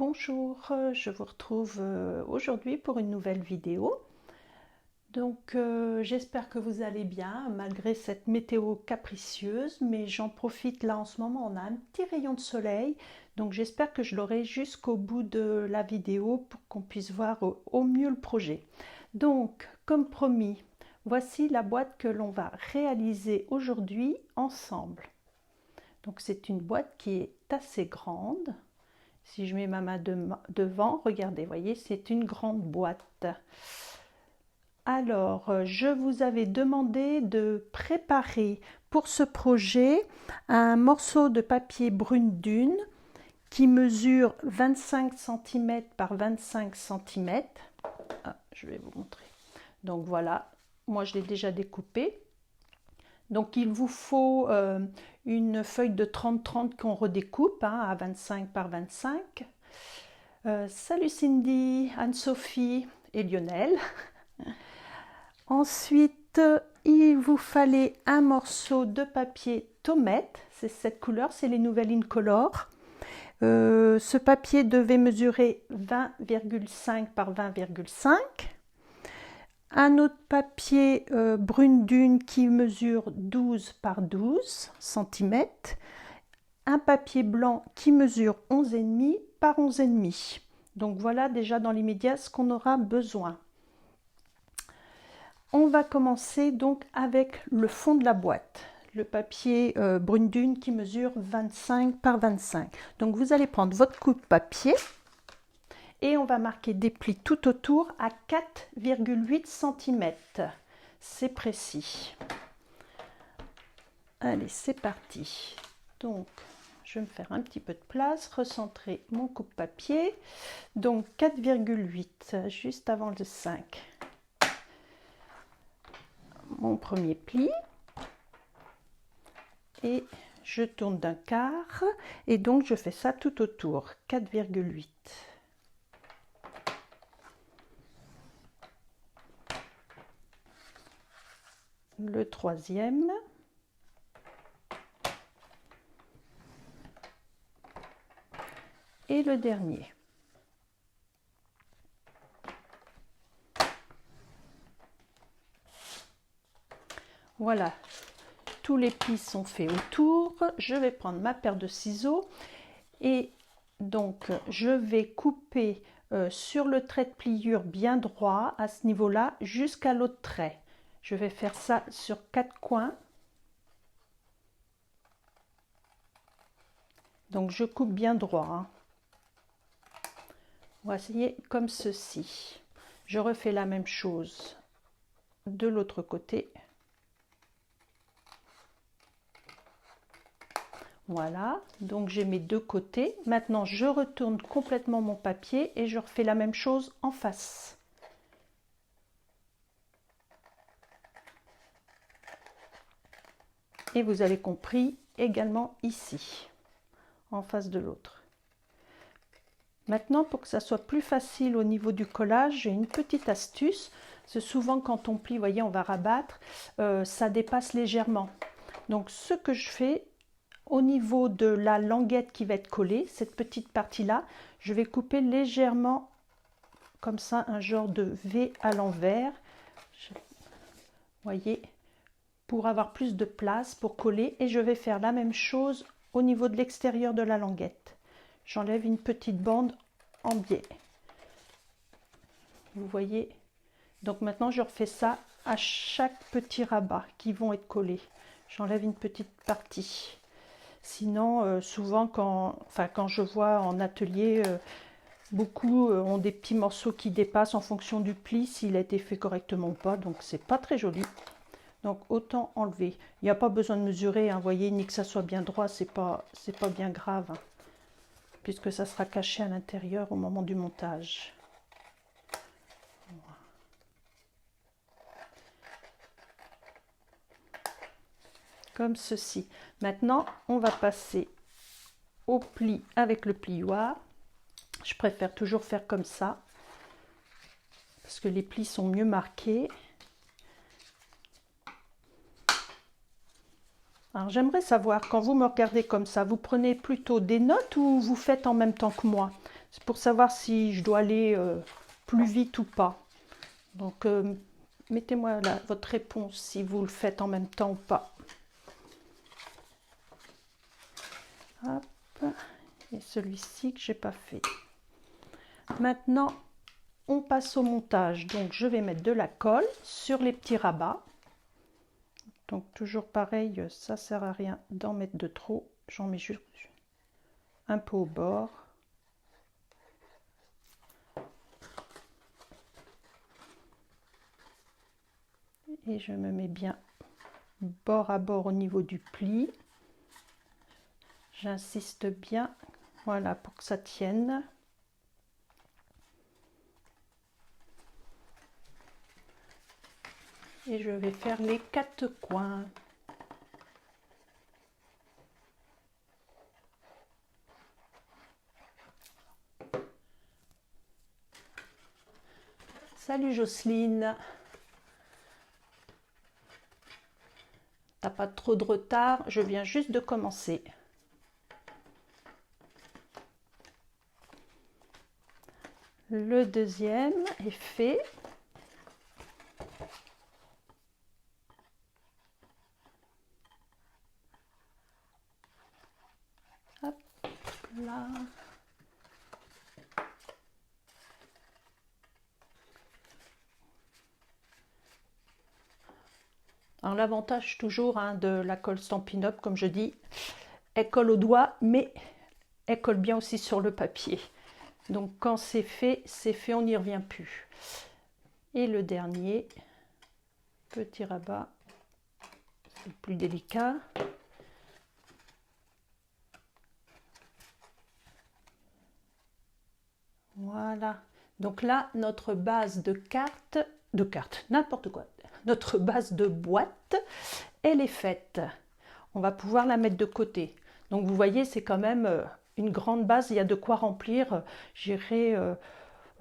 Bonjour, je vous retrouve aujourd'hui pour une nouvelle vidéo. Donc j'espère que vous allez bien malgré cette météo capricieuse, mais j'en profite là en ce moment, on a un petit rayon de soleil, donc j'espère que je l'aurai jusqu'au bout de la vidéo pour qu'on puisse voir au mieux le projet. Donc comme promis, voici la boîte que l'on va réaliser aujourd'hui ensemble. Donc c'est une boîte qui est assez grande. Si je mets ma main devant, regardez, voyez, c'est une grande boîte. Alors, je vous avais demandé de préparer pour ce projet un morceau de papier brune dune qui mesure 25 cm par 25 cm. Ah, je vais vous montrer. Donc voilà, moi je l'ai déjà découpé. Donc il vous faut une feuille de 30-30 qu'on redécoupe à 25 par 25. Salut Cindy, Anne-Sophie et Lionel. Ensuite, il vous fallait un morceau de papier Tomette, c'est cette couleur, c'est les nouvelles Incolor. Ce papier devait mesurer 20,5 par 20,5. Un autre papier brune dune qui mesure 12 par 12 cm. Un papier blanc qui mesure 11,5 par 11,5. Donc voilà déjà dans l'immédiat ce qu'on aura besoin. On va commencer donc avec le fond de la boîte. Le papier brune dune qui mesure 25 par 25. Donc vous allez prendre votre coupe-papier et on va marquer des plis tout autour à 4,8 cm. C'est précis. Allez, c'est parti. Donc, je vais me faire un petit peu de place, recentrer mon coupe-papier. Donc, 4,8, juste avant le 5. Mon premier pli. Et je tourne d'un quart. Et donc, je fais ça tout autour. 4,8. Le troisième, et le dernier. Voilà, tous les plis sont faits autour. Je vais prendre ma paire de ciseaux et donc je vais couper sur le trait de pliure bien droit à ce niveau-là jusqu'à l'autre trait. Je vais faire ça sur 4 coins. Donc je coupe bien droit. Hein. Voici comme ceci. Je refais la même chose de l'autre côté. Voilà, donc j'ai mes deux côtés. Maintenant, je retourne complètement mon papier et je refais la même chose en face. Et vous avez compris également ici, en face de l'autre. Maintenant, pour que ça soit plus facile au niveau du collage, j'ai une petite astuce. C'est souvent quand on plie, vous voyez, on va rabattre, ça dépasse légèrement. Donc, ce que je fais, au niveau de la languette qui va être collée, cette petite partie-là, je vais couper légèrement, comme ça, un genre de V à l'envers. Vous voyez, pour avoir plus de place pour coller. Et je vais faire la même chose au niveau de l'extérieur de la languette. J'enlève une petite bande en biais. Vous voyez? Donc maintenant, je refais ça à chaque petit rabat qui vont être collés. J'enlève une petite partie. Sinon, souvent, quand je vois en atelier, beaucoup ont des petits morceaux qui dépassent en fonction du pli, s'il a été fait correctement ou pas. Donc, c'est pas très joli. Donc, autant enlever. Il n'y a pas besoin de mesurer, hein, voyez, ni que ça soit bien droit, c'est pas bien grave. Hein, puisque ça sera caché à l'intérieur au moment du montage. Comme ceci. Maintenant, on va passer au pli avec le plioir. Je préfère toujours faire comme ça parce que les plis sont mieux marqués. Alors j'aimerais savoir, quand vous me regardez comme ça, vous prenez plutôt des notes ou vous faites en même temps que moi? C'est pour savoir si je dois aller plus vite ou pas. Donc mettez-moi votre réponse si vous le faites en même temps ou pas. Hop. Et celui-ci que j'ai pas fait. Maintenant, on passe au montage. Donc je vais mettre de la colle sur les petits rabats. Donc toujours pareil, ça sert à rien d'en mettre de trop. J'en mets juste un peu au bord. Et je me mets bien bord à bord au niveau du pli. J'insiste bien, voilà, pour que ça tienne. Et je vais faire les 4 coins. Salut Jocelyne. T'as pas trop de retard, je viens juste de commencer. Le deuxième est fait. Hop là. Alors l'avantage toujours de la colle Stampin' Up, comme je dis, elle colle au doigt, mais elle colle bien aussi sur le papier. Donc quand c'est fait, on n'y revient plus. Et le dernier, petit rabat, c'est le plus délicat. Voilà. Donc là, notre base de cartes, n'importe quoi, notre base de boîte, elle est faite. On va pouvoir la mettre de côté. Donc vous voyez, c'est quand même une grande base, il y a de quoi remplir. J'irai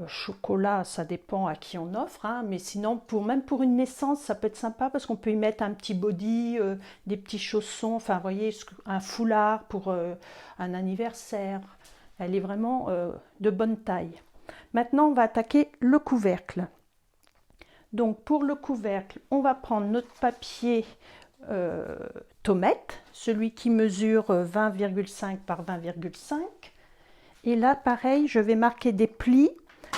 chocolat, ça dépend à qui on offre, mais sinon, même pour une naissance, ça peut être sympa parce qu'on peut y mettre un petit body, des petits chaussons, enfin vous voyez, un foulard pour un anniversaire. Elle est vraiment de bonne taille. Maintenant, on va attaquer le couvercle. Donc pour le couvercle, on va prendre notre papier Tomette, celui qui mesure 20,5 par 20,5. Et là, pareil, je vais marquer des plis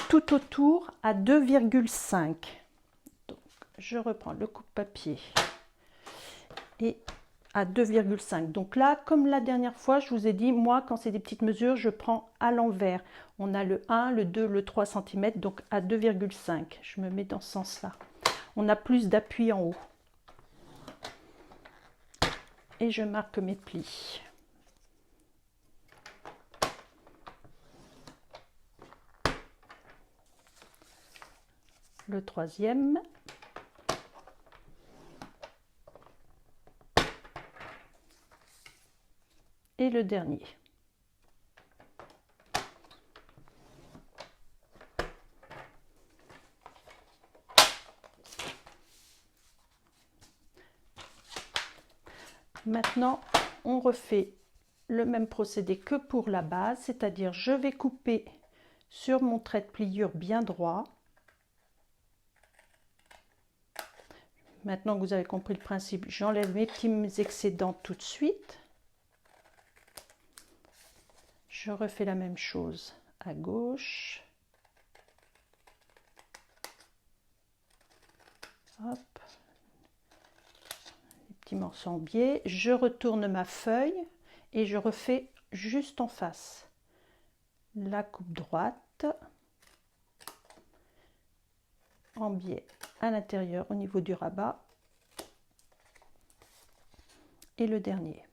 tout autour à 2,5. Donc, je reprends le coupe-papier et à 2,5. Donc là, comme la dernière fois, je vous ai dit, moi, quand c'est des petites mesures, je prends à l'envers. On a le 1, le 2, le 3 cm, donc à 2,5. Je me mets dans ce sens-là. On a plus d'appui en haut. Et je marque mes plis. Le troisième. Et le dernier. Maintenant, on refait le même procédé que pour la base, c'est-à-dire je vais couper sur mon trait de pliure bien droit. Maintenant que vous avez compris le principe, j'enlève mes petits excédents tout de suite. Je refais la même chose à gauche. Hop. Les petits morceaux en biais. Je retourne ma feuille et je refais juste en face. La coupe droite. En biais à l'intérieur au niveau du rabat. Et le dernier.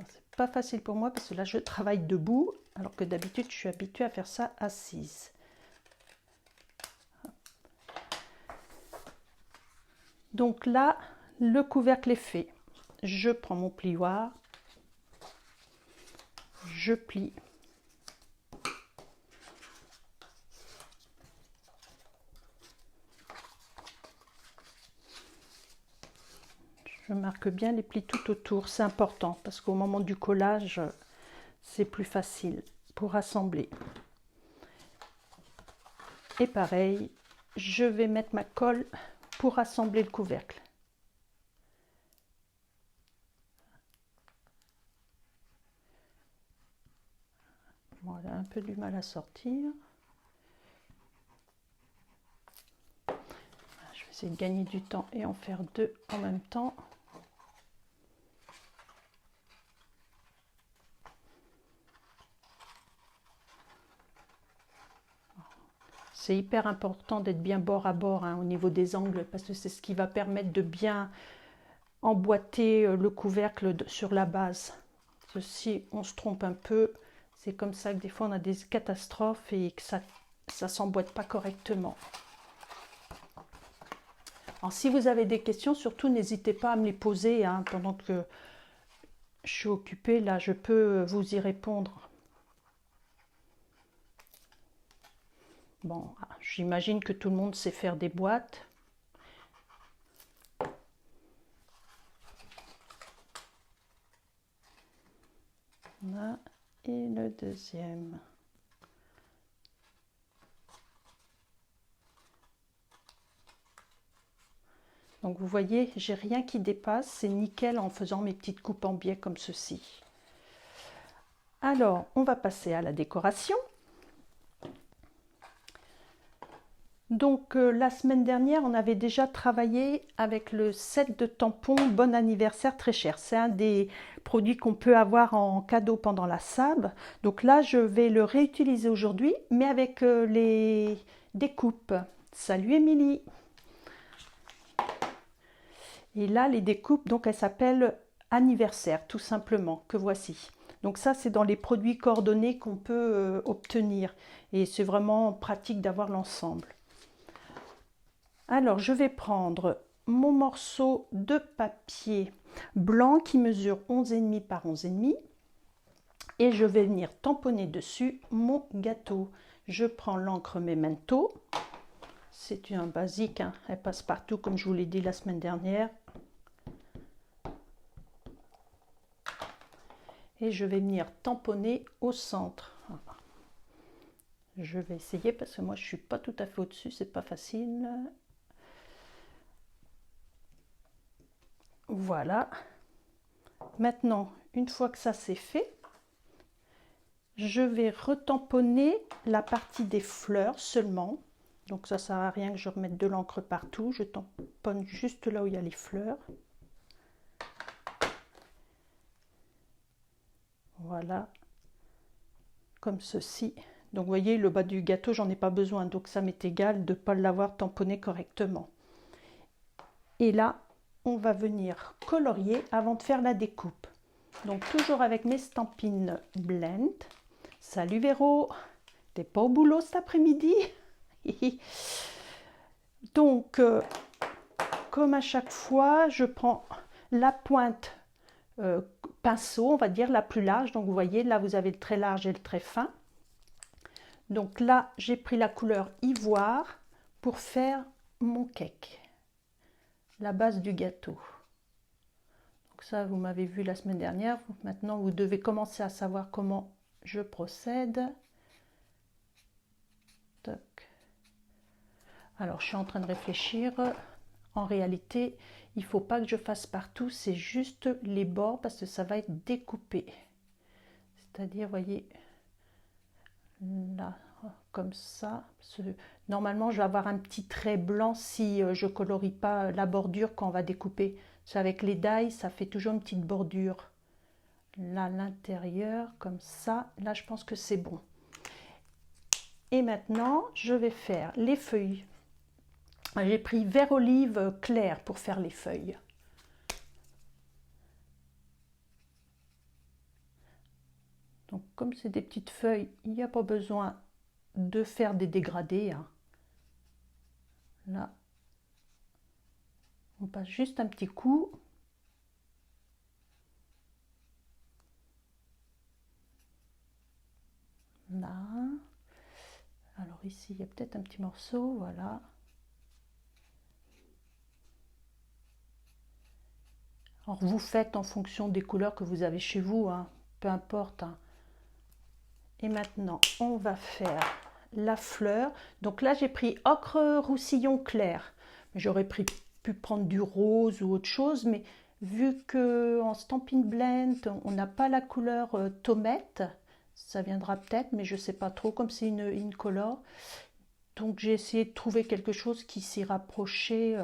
C'est pas facile pour moi parce que là je travaille debout alors que d'habitude je suis habituée à faire ça assise. Donc là le couvercle est fait. Je prends mon plioir, je plie. Je marque bien les plis tout autour, c'est important parce qu'au moment du collage, c'est plus facile pour assembler. Et pareil, je vais mettre ma colle pour assembler le couvercle. Voilà, un peu du mal à sortir. Je vais essayer de gagner du temps et en faire deux en même temps. C'est hyper important d'être bien bord à bord au niveau des angles parce que c'est ce qui va permettre de bien emboîter le couvercle sur la base. Si on se trompe un peu, c'est comme ça que des fois on a des catastrophes et que ça ne s'emboîte pas correctement. Alors si vous avez des questions, surtout n'hésitez pas à me les poser pendant que je suis occupée. Là, je peux vous y répondre. Bon, j'imagine que tout le monde sait faire des boîtes. Là, et le deuxième. Donc vous voyez, j'ai rien qui dépasse, c'est nickel en faisant mes petites coupes en biais comme ceci. Alors, on va passer à la décoration. Donc la semaine dernière, on avait déjà travaillé avec le set de tampons Bon Anniversaire très cher. C'est un des produits qu'on peut avoir en cadeau pendant la SAB. Donc là, je vais le réutiliser aujourd'hui, mais avec les découpes. Salut Émilie! Et là, les découpes, donc elles s'appellent Anniversaire, tout simplement, que voici. Donc ça, c'est dans les produits coordonnés qu'on peut obtenir. Et c'est vraiment pratique d'avoir l'ensemble. Alors, je vais prendre mon morceau de papier blanc qui mesure 11,5 par 11,5 et je vais venir tamponner dessus mon gâteau. Je prends l'encre Memento. C'est un basique, elle passe partout comme je vous l'ai dit la semaine dernière. Et je vais venir tamponner au centre. Je vais essayer parce que moi je ne suis pas tout à fait au-dessus, c'est pas facile. Voilà. Maintenant, une fois que ça c'est fait, je vais retamponner la partie des fleurs seulement. Donc ça ne sert à rien que je remette de l'encre partout. Je tamponne juste là où il y a les fleurs. Voilà. Comme ceci. Donc vous voyez, le bas du gâteau, j'en ai pas besoin. Donc ça m'est égal de ne pas l'avoir tamponné correctement. Et là, on va venir colorier avant de faire la découpe. Donc toujours avec mes stampines Blend. Salut Véro, t'es pas au boulot cet après-midi? Donc, comme à chaque fois, je prends la pointe pinceau, on va dire la plus large. Donc vous voyez, là vous avez le très large et le très fin. Donc là, j'ai pris la couleur ivoire pour faire mon cake. La base du gâteau. Donc ça, vous m'avez vu la semaine dernière. Maintenant, vous devez commencer à savoir comment je procède. Toc. Alors, je suis en train de réfléchir. En réalité, il ne faut pas que je fasse partout. C'est juste les bords parce que ça va être découpé. C'est-à-dire, voyez, là, comme ça. Normalement, je vais avoir un petit trait blanc si je colorie pas la bordure quand on va découper. Avec les die, ça fait toujours une petite bordure. Là, à l'intérieur, comme ça. Là, je pense que c'est bon. Et maintenant, je vais faire les feuilles. J'ai pris vert olive clair pour faire les feuilles. Donc, comme c'est des petites feuilles, il n'y a pas besoin de faire des dégradés. Là, on passe juste un petit coup. Là. Alors ici, il y a peut-être un petit morceau, voilà. Alors vous faites en fonction des couleurs que vous avez chez vous, peu importe. Et maintenant, on va faire la fleur. Donc là, j'ai pris ocre roussillon clair. J'aurais pu prendre du rose ou autre chose, mais vu qu'en Stampin' Blend, on n'a pas la couleur tomate, ça viendra peut-être, mais je ne sais pas trop, comme c'est une color. Donc j'ai essayé de trouver quelque chose qui s'y rapprochait,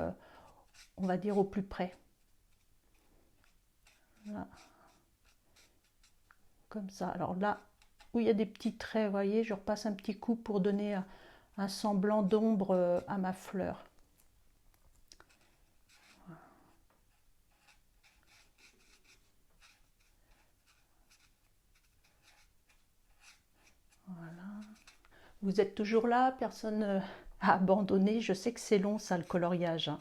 on va dire, au plus près. Voilà. Comme ça. Alors là, où il y a des petits traits, vous voyez, je repasse un petit coup pour donner un semblant d'ombre à ma fleur. Voilà. Vous êtes toujours là, personne a abandonné. Je sais que c'est long ça, le coloriage. Hein.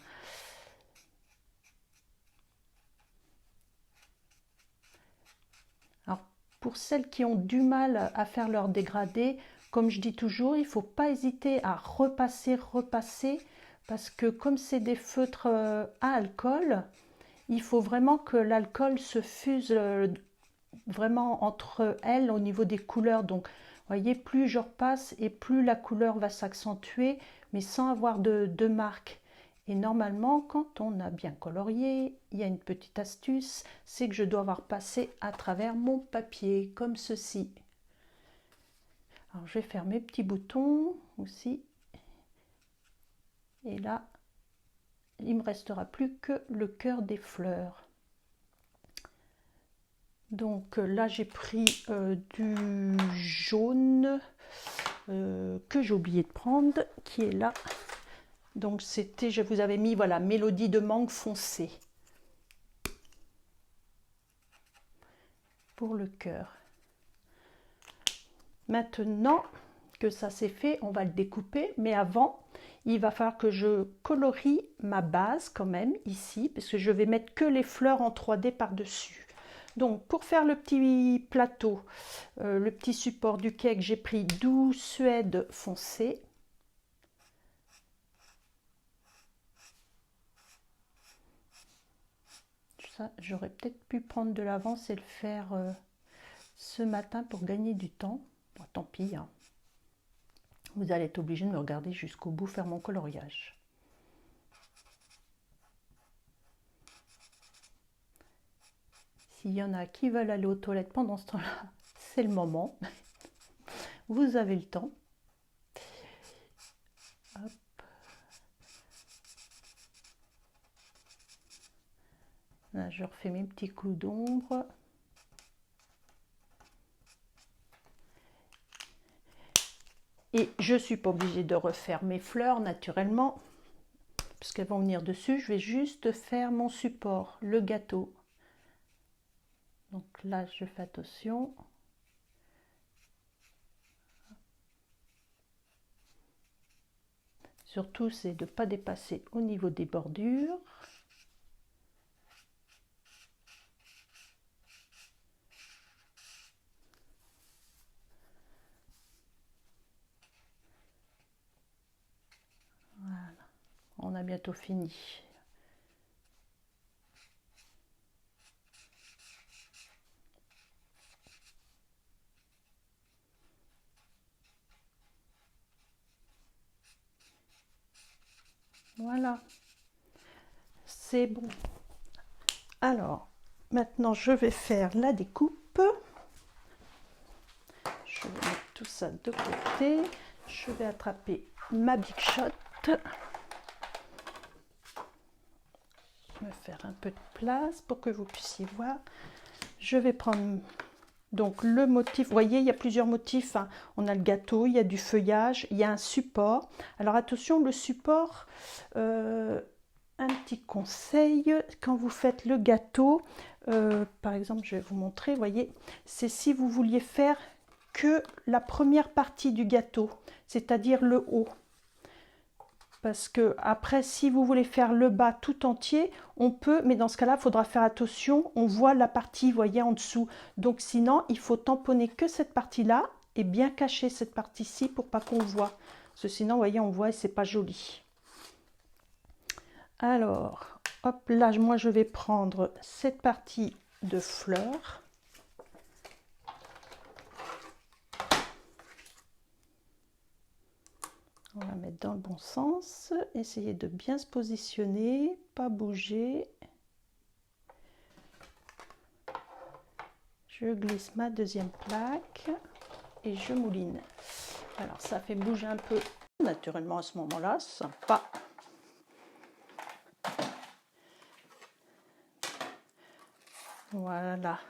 Alors, pour celles qui ont du mal à faire leur dégradé, comme je dis toujours, il ne faut pas hésiter à repasser, parce que comme c'est des feutres à alcool, il faut vraiment que l'alcool se fuse vraiment entre elles au niveau des couleurs. Donc, vous voyez, plus je repasse et plus la couleur va s'accentuer, mais sans avoir de marque. Et normalement, quand on a bien colorié, il y a une petite astuce, c'est que je dois avoir passé à travers mon papier, comme ceci. Alors, je vais faire mes petits boutons aussi. Et là, il ne me restera plus que le cœur des fleurs. Donc là, j'ai pris du jaune que j'ai oublié de prendre, qui est là. Donc c'était, je vous avais mis, voilà, Mélodie de mangue foncé pour le cœur. Maintenant que ça c'est fait, on va le découper, mais avant, il va falloir que je colorie ma base quand même ici, parce que je vais mettre que les fleurs en 3D par-dessus. Donc pour faire le petit plateau, le petit support du cake, j'ai pris Doux Suède foncé. Ça, j'aurais peut-être pu prendre de l'avance et le faire ce matin pour gagner du temps. Bon, tant pis, hein. Vous allez être obligé de me regarder jusqu'au bout faire mon coloriage. S'il y en a qui veulent aller aux toilettes pendant ce temps-là, c'est le moment. Vous avez le temps. Hop. Là, je refais mes petits coups d'ombre. Et je ne suis pas obligée de refaire mes fleurs naturellement, puisqu'elles vont venir dessus. Je vais juste faire mon support, le gâteau. Donc là, je fais attention. Surtout, c'est de ne pas dépasser au niveau des bordures. Voilà, on a bientôt fini. Voilà, c'est bon. Alors, maintenant, je vais faire la découpe. Je vais mettre tout ça de côté. Je vais attraper ma Big Shot. Me faire un peu de place pour que vous puissiez voir. Je vais prendre donc le motif. Vous voyez, il y a plusieurs motifs. Hein. On a le gâteau, il y a du feuillage, il y a un support. Alors attention, le support, un petit conseil, quand vous faites le gâteau, par exemple, je vais vous montrer, vous voyez, c'est si vous vouliez faire que la première partie du gâteau, c'est-à-dire le haut. Parce que après, si vous voulez faire le bas tout entier, on peut, mais dans ce cas-là, il faudra faire attention, on voit la partie, vous voyez, en dessous. Donc sinon, il faut tamponner que cette partie-là et bien cacher cette partie-ci pour pas qu'on voit. Parce que sinon, vous voyez, on voit et c'est pas joli. Alors, hop, là, moi, je vais prendre cette partie de fleurs. On va mettre dans le bon sens, essayer de bien se positionner, pas bouger. Je glisse ma deuxième plaque et je mouline. Alors ça fait bouger un peu naturellement à ce moment-là, sympa. Voilà,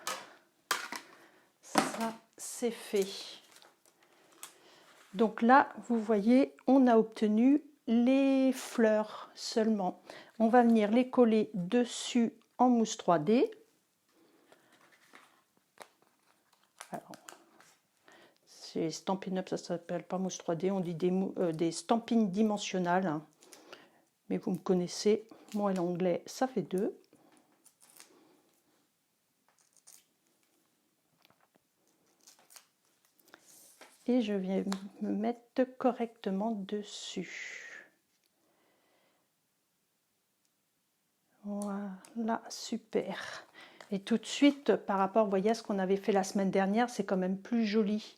ça c'est fait. Donc là, vous voyez, on a obtenu les fleurs seulement. On va venir les coller dessus en mousse 3D. Alors, c'est Stampin' Up, ça s'appelle pas mousse 3D, on dit des stampines dimensionnelles. Hein. Mais vous me connaissez, moi l'anglais, ça fait 2. Et je viens me mettre correctement dessus. Voilà, super. Et tout de suite, par rapport, vous voyez, à ce qu'on avait fait la semaine dernière, c'est quand même plus joli.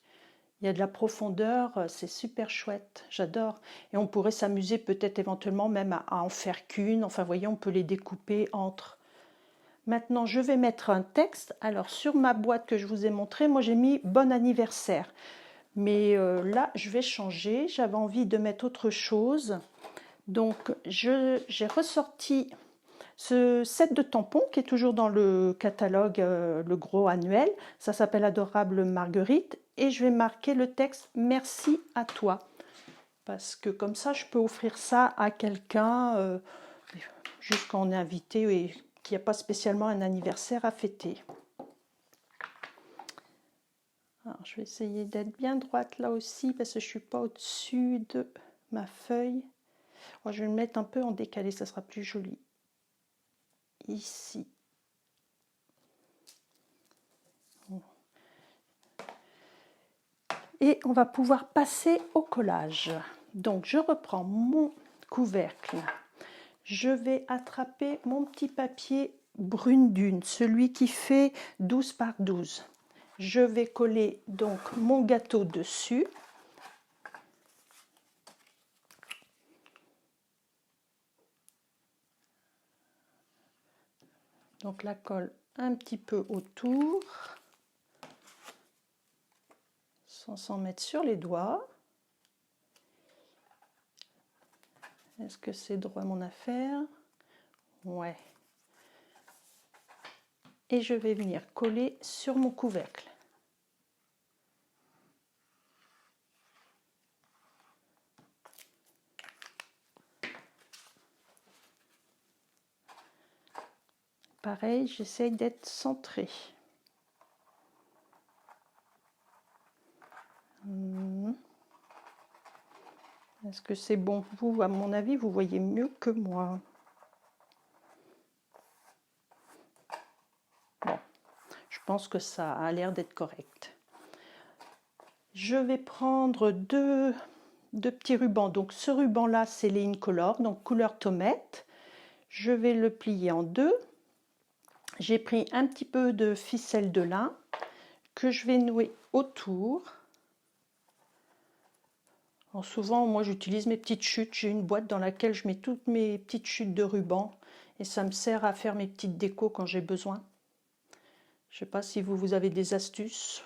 Il y a de la profondeur, c'est super chouette, j'adore. Et on pourrait s'amuser peut-être éventuellement même à en faire qu'une. Enfin, vous voyez, on peut les découper entre. Maintenant, je vais mettre un texte. Alors, sur ma boîte que je vous ai montré, moi j'ai mis « Bon anniversaire ». Mais là, je vais changer. J'avais envie de mettre autre chose. Donc, j'ai ressorti ce set de tampons qui est toujours dans le catalogue, le gros annuel. Ça s'appelle Adorable Marguerite. Et je vais marquer le texte « Merci à toi ». Parce que comme ça, je peux offrir ça à quelqu'un, juste quand on est invité et qu'il n'y a pas spécialement un anniversaire à fêter. Alors, je vais essayer d'être bien droite là aussi parce que je ne suis pas au-dessus de ma feuille. Alors, je vais le mettre un peu en décalé, ça sera plus joli. Ici. Et on va pouvoir passer au collage. Donc, je reprends mon couvercle. Je vais attraper mon petit papier brune dune, celui qui fait 12 par 12. Je vais coller donc mon gâteau dessus. Donc la colle un petit peu autour, sans s'en mettre sur les doigts. Est-ce que c'est droit mon affaire? Ouais. Et je vais venir coller sur mon couvercle. Pareil, j'essaye d'être centrée. Est-ce que c'est bon? Vous, à mon avis, vous voyez mieux que moi. Bon, je pense que ça a l'air d'être correct. Je vais prendre deux petits rubans. Donc ce ruban-là, c'est les Incolor, donc couleur tomate. Je vais le plier en deux. J'ai pris un petit peu de ficelle de lin que je vais nouer autour. Alors souvent, moi j'utilise mes petites chutes. J'ai une boîte dans laquelle je mets toutes mes petites chutes de ruban et ça me sert à faire mes petites décos quand j'ai besoin. Je ne sais pas si vous avez des astuces.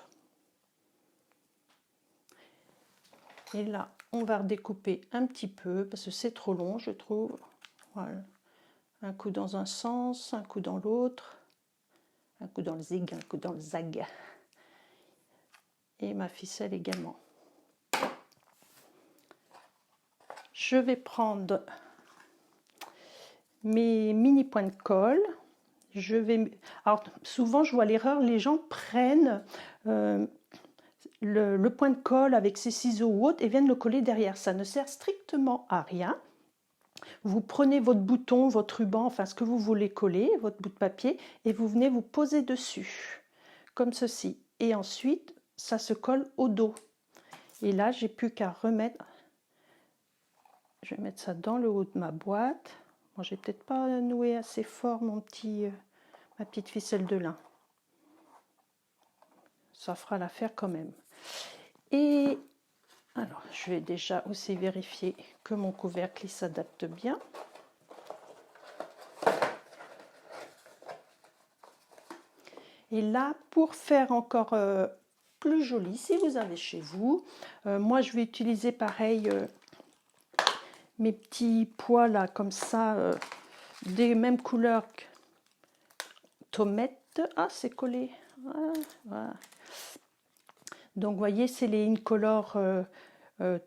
Et là, on va redécouper un petit peu parce que c'est trop long, je trouve. Voilà. Un coup dans un sens, un coup dans l'autre. Un coup dans le zig, un coup dans le zag. Et ma ficelle également. Je vais prendre mes mini points de colle. Alors souvent je vois l'erreur, les gens prennent le point de colle avec ses ciseaux ou autre et viennent le coller derrière. Ça ne sert strictement à rien. Vous prenez votre bouton, votre ruban, enfin ce que vous voulez coller, votre bout de papier, et vous venez vous poser dessus, comme ceci. Et ensuite, ça se colle au dos. Et là, j'ai plus qu'à remettre. Je vais mettre ça dans le haut de ma boîte. Bon, j'ai peut-être pas noué assez fort ma petite ficelle de lin. Ça fera l'affaire quand même. Et Alors, je vais déjà aussi vérifier que mon couvercle s'adapte bien. Et là, pour faire encore plus joli, si vous avez chez vous, moi je vais utiliser pareil mes petits pois là, comme ça, des mêmes couleurs que tomate. Ah, c'est collé. Voilà. Donc, vous voyez, c'est les Incolor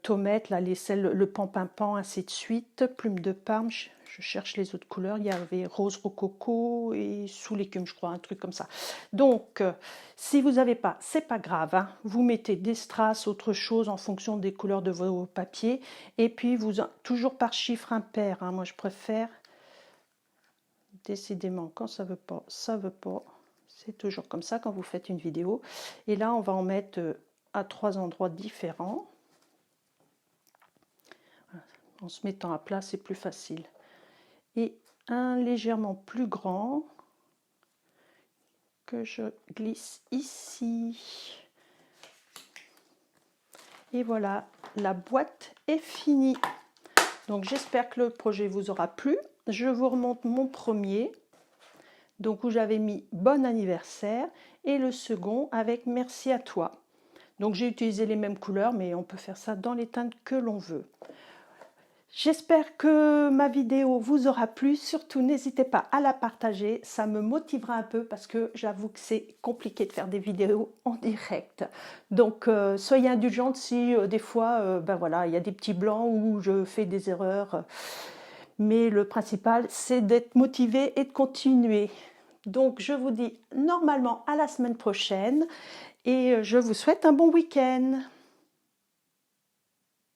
tomate, là, le pan-pin-pan, ainsi de suite. Plume de Parme, je cherche les autres couleurs. Il y avait rose rococo et sous l'écume, je crois, un truc comme ça. Donc, si vous n'avez pas, c'est pas grave. Hein, vous mettez des strass, autre chose en fonction des couleurs de vos papiers. Et puis, toujours par chiffre impair. Hein, moi, je préfère. Décidément, quand ça veut pas, ça veut pas. C'est toujours comme ça quand vous faites une vidéo. Et là, on va en mettre à 3 endroits différents. En se mettant à plat, c'est plus facile. Et un légèrement plus grand que je glisse ici. Et voilà, la boîte est finie. Donc j'espère que le projet vous aura plu. Je vous remonte mon premier, donc où j'avais mis bon anniversaire, et le second avec merci à toi. Donc j'ai utilisé les mêmes couleurs, mais on peut faire ça dans les teintes que l'on veut. J'espère que ma vidéo vous aura plu. Surtout, n'hésitez pas à la partager. Ça me motivera un peu parce que j'avoue que c'est compliqué de faire des vidéos en direct. Donc, soyez indulgentes si des fois, ben voilà, il y a des petits blancs où je fais des erreurs. Mais le principal, c'est d'être motivé et de continuer. Donc, je vous dis normalement à la semaine prochaine et je vous souhaite un bon week-end.